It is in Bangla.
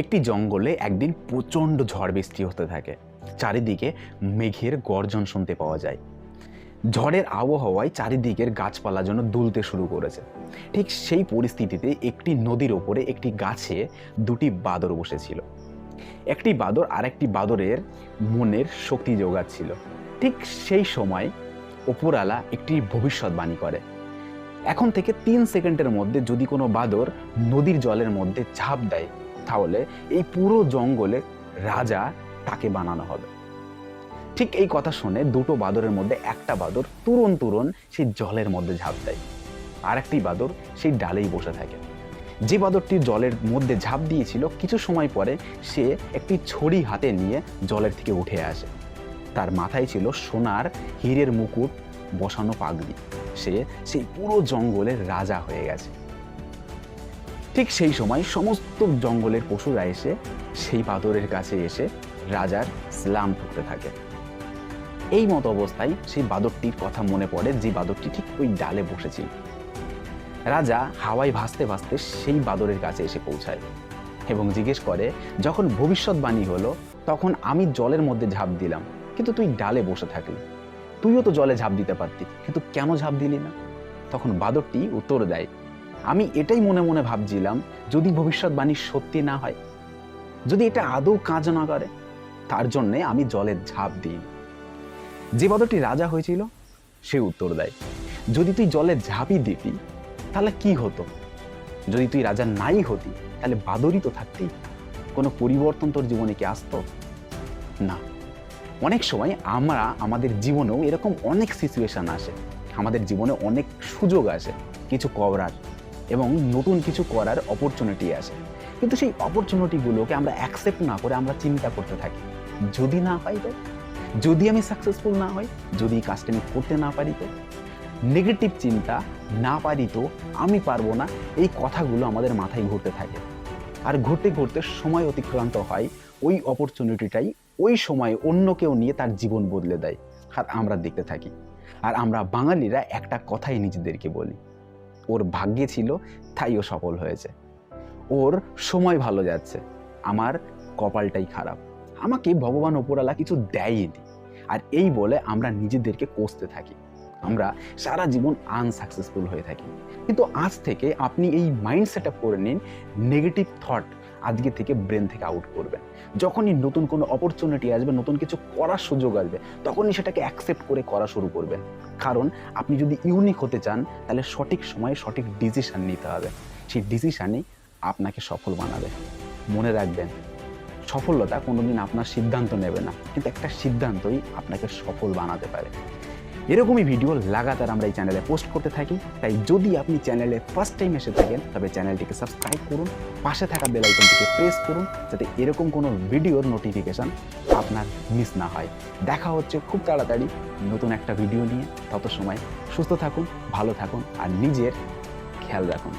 একটি জঙ্গলে একদিন প্রচণ্ড ঝড় বৃষ্টি হতে থাকে। চারিদিকে মেঘের গর্জন শুনতে পাওয়া যায়। ঝড়ের আবহাওয়ায় চারিদিকের গাছপালা যেন দুলতে শুরু করেছে। ঠিক সেই পরিস্থিতিতে একটি নদীর ওপরে একটি গাছে দুটি বাদর বসেছিল। একটি বাদর আরেকটি বাদরের মনের শক্তি যোগাচ্ছিল। ঠিক সেই সময় ওপরওয়ালা একটি ভবিষ্যৎবাণী করে, এখন থেকে 3 সেকেন্ডের মধ্যে যদি কোনো বাদর নদীর জলের মধ্যে ঝাঁপ দেয়, তাহলে এই পুরো জঙ্গলে রাজা তাকে বানানো হবে। ঠিক এই কথা শুনে দুটো বাদরের মধ্যে একটা বাদর তুরন্ত সেই জলের মধ্যে ঝাঁপ দেয়, আর একটি বাদর সেই ডালেই বসে থাকে। যে বাদরটি জলের মধ্যে ঝাঁপ দিয়েছিল, কিছু সময় পরে সে একটি ছড়ি হাতে নিয়ে জলের থেকে উঠে আসে। তার মাথায় ছিল সোনার হীরের মুকুট বসানো পাগড়ি। সে সেই পুরো জঙ্গলের রাজা হয়ে গেছে। ঠিক সেই সময় সমস্ত জঙ্গলের পশুরা এসে সেই বাদরের কাছে এসে রাজার সালাম ঠুকতে থাকে। এই মতো অবস্থায় সেই বাদরটির কথা মনে পড়ে, যে বাদরটি ঠিক ওই ডালে বসেছিল। রাজা হাওয়ায় ভাসতে ভাসতে সেই বাদরের কাছে এসে পৌঁছায় এবং জিজ্ঞেস করে, যখন ভবিষ্যৎবাণী হলো তখন আমি জলের মধ্যে ঝাঁপ দিলাম, কিন্তু তুই ডালে বসে থাকলি। তুইও তো জলে ঝাঁপ দিতে পারতি, কিন্তু কেন ঝাঁপ দিলি না? তখন বাদরটি উত্তর দেয়, আমি এটাই মনে মনে ভাবছিলাম, যদি ভবিষ্যৎবাণী সত্যি না হয়, যদি এটা আদৌ কাজ না করে, তার জন্যে আমি জলে ঝাঁপ দিই। যে বাদরটি রাজা হয়েছিল সে উত্তর দেয়, যদি তুই জলে ঝাঁপই দিতি তাহলে কি হতো? যদি তুই রাজা নাই হতি তাহলে বাদরই তো থাকতি। কোনো পরিবর্তন তোর জীবনে কি আসতো? না। অনেক সময় আমরা আমাদের জীবনেও এরকম অনেক সিচুয়েশন আসে, আমাদের জীবনে অনেক সুযোগ আসে কিছু করার এবং নতুন কিছু করার অপরচুনিটি আসে, কিন্তু সেই অপরচুনিটিগুলোকে আমরা অ্যাকসেপ্ট না করে আমরা চিন্তা করতে থাকি, যদি না পাই তো, যদি আমি সাকসেসফুল না হই, যদি এই কাজটা আমি করতে না পারি তো, নেগেটিভ চিন্তা, না পারি তো, আমি পারবো না, এই কথাগুলো আমাদের মাথায় ঘুরতে থাকে। আর ঘুরতে ঘুরতে সময় অতিক্রান্ত হয়, ওই অপরচুনিটিটাই ওই সময় অন্য কেউ নিয়ে তার জীবন বদলে দেয়, আর আমরা দেখতে থাকি। আর আমরা বাঙালিরা একটা কথাই নিজেদেরকে বলি, ওর ভাগ্যে ছিল তাই ও সফল হয়েছে, ওর সময় ভালো যাচ্ছে, আমার কপালটাই খারাপ, আমাকে ভগবান ওপরওয়ালা কিছু দেয়নি। আর এই বলে আমরা নিজেদেরকে কোসতে থাকি, আমরা সারা জীবন আনসাকসেসফুল হয়ে থাকি। কিন্তু আজ থেকে আপনি এই মাইন্ড সেট আপ করে নিন, নেগেটিভ থট আজকে থেকে ব্রেন থেকে আউট করবেন। যখনই নতুন কোনো অপরচুনিটি আসবে, নতুন কিছু করার সুযোগ আসবে, তখনই সেটাকে অ্যাকসেপ্ট করে করা শুরু করবেন। কারণ আপনি যদি ইউনিক হতে চান, তাহলে সঠিক সময়ে সঠিক ডিসিশন নিতে হবে। সেই ডিসিশনই আপনাকে সফল বানাবে। মনে রাখবেন, সফলতা কোনোদিন আপনার সিদ্ধান্ত নেবে না, কিন্তু একটা সিদ্ধান্তই আপনাকে সফল বানাতে পারে। এরকমই ভিডিও লাগাতার আমরা এই চ্যানেলে পোস্ট করতে থাকি, তাই যদি আপনি চ্যানেলে ফার্স্ট টাইম এসে থাকেন তবে চ্যানেলটিকে সাবস্ক্রাইব করুন, পাশে থাকা বেল আইকনটিকে প্রেস করুন, যাতে এরকম কোনো ভিডিওর নোটিফিকেশন আপনার মিস না হয়। দেখা হচ্ছে খুব তাড়াতাড়ি নতুন একটা ভিডিও নিয়ে। তত সময় সুস্থ থাকুন, ভালো থাকুন আর নিজের খেয়াল রাখুন।